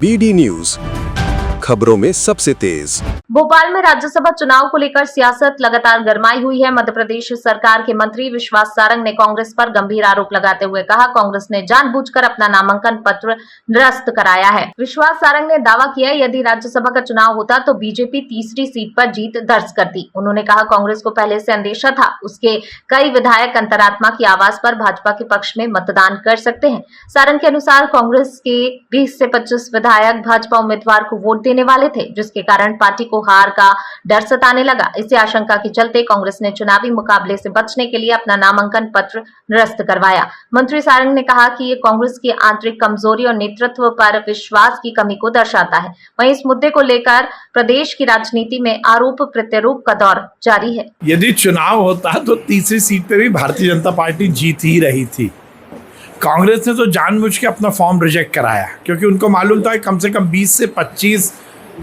BD news, खबरों में सबसे तेज। भोपाल में राज्यसभा चुनाव को लेकर सियासत लगातार गरमाई हुई है। मध्य प्रदेश सरकार के मंत्री विश्वास सारंग ने कांग्रेस पर गंभीर आरोप लगाते हुए कहा, कांग्रेस ने जानबूझकर अपना नामांकन पत्र निरस्त कराया है। विश्वास सारंग ने दावा किया, यदि राज्यसभा का चुनाव होता तो बीजेपी तीसरी सीट पर जीत दर्ज करती। उन्होंने कहा, कांग्रेस को पहले से अंदेशा था, उसके कई विधायक अंतरात्मा की आवाज पर भाजपा के पक्ष में मतदान कर सकते हैं। सारंग के अनुसार कांग्रेस के 20 से 25 विधायक भाजपा उम्मीदवार को वोट देने वाले थे, जिसके कारण पार्टी को हार का डर सताने लगा। इसी आशंका के चलते कांग्रेस ने चुनावी मुकाबले से बचने के लिए अपना नामांकन पत्र निरस्त करवाया। मंत्री सारंग ने कहा कि ये कांग्रेस की आंतरिक कमजोरी और नेतृत्व पर विश्वास की कमी को दर्शाता है। वहीं इस मुद्दे को लेकर प्रदेश की राजनीति में आरोप प्रत्यारोप का दौर जारी है। यदि चुनाव होता तो तीसरी सीट पे भी भारतीय जनता पार्टी जीत ही रही थी। कांग्रेस ने तो जानबूझ के अपना फॉर्म रिजेक्ट कराया, क्योंकि उनको मालूम था कि कम से कम 20 से 25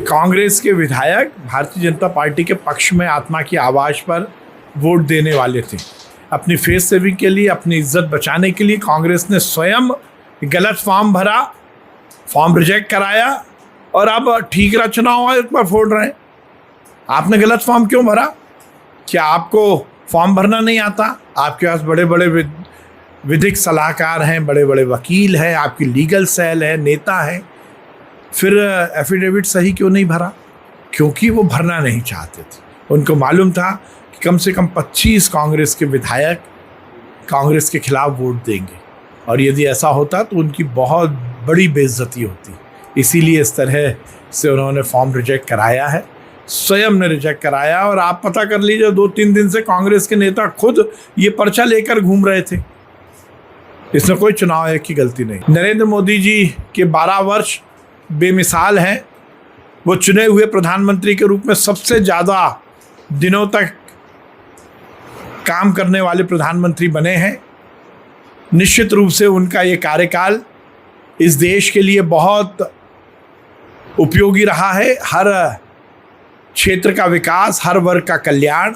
कांग्रेस के विधायक भारतीय जनता पार्टी के पक्ष में आत्मा की आवाज़ पर वोट देने वाले थे। अपनी फेस सेविंग के लिए, अपनी इज्जत बचाने के लिए कांग्रेस ने स्वयं गलत फॉर्म भरा, फॉर्म रिजेक्ट कराया और अब ठीक रहा चुनाव आयोग पर फोड़ रहे हैं। आपने गलत फॉर्म क्यों भरा? क्या आपको फॉर्म भरना नहीं आता? आपके पास बड़े बड़े विधिक सलाहकार हैं, बड़े बड़े वकील हैं, आपकी लीगल सेल है, नेता है, फिर एफिडेविट सही क्यों नहीं भरा? क्योंकि वो भरना नहीं चाहते थे। उनको मालूम था कि कम से कम 25 कांग्रेस के विधायक कांग्रेस के खिलाफ वोट देंगे और यदि ऐसा होता तो उनकी बहुत बड़ी बेइज्जती होती। इसीलिए इस तरह से उन्होंने फॉर्म रिजेक्ट कराया है, स्वयं ने रिजेक्ट कराया। और आप पता कर लीजिए, 2-3 दिन से कांग्रेस के नेता खुद ये पर्चा लेकर घूम रहे थे। इसमें कोई चुनाव आयोग की गलती नहीं। नरेंद्र मोदी जी के 12 वर्ष बेमिसाल हैं। वो चुने हुए प्रधानमंत्री के रूप में सबसे ज़्यादा दिनों तक काम करने वाले प्रधानमंत्री बने हैं। निश्चित रूप से उनका ये कार्यकाल इस देश के लिए बहुत उपयोगी रहा है। हर क्षेत्र का विकास, हर वर्ग का कल्याण,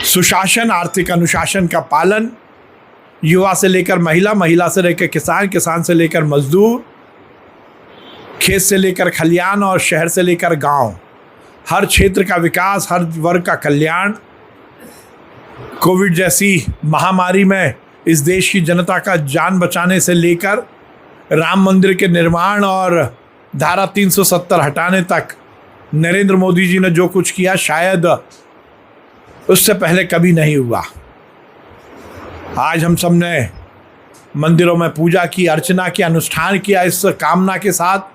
सुशासन, आर्थिक अनुशासन का पालन, युवा से लेकर महिला, महिला से लेकर किसान, किसान से लेकर मजदूर, खेत से लेकर खलियान और शहर से लेकर गांव, हर क्षेत्र का विकास, हर वर्ग का कल्याण। कोविड जैसी महामारी में इस देश की जनता का जान बचाने से लेकर राम मंदिर के निर्माण और धारा 370 हटाने तक नरेंद्र मोदी जी ने जो कुछ किया, शायद उससे पहले कभी नहीं हुआ। आज हम सब ने मंदिरों में पूजा की, अर्चना की, अनुष्ठान किया, इस कामना के साथ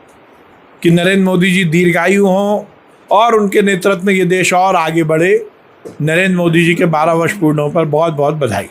कि नरेंद्र मोदी जी दीर्घायु हों और उनके नेतृत्व में ये देश और आगे बढ़े। नरेंद्र मोदी जी के 12 वर्ष पूर्ण होने पर बहुत बहुत बधाई।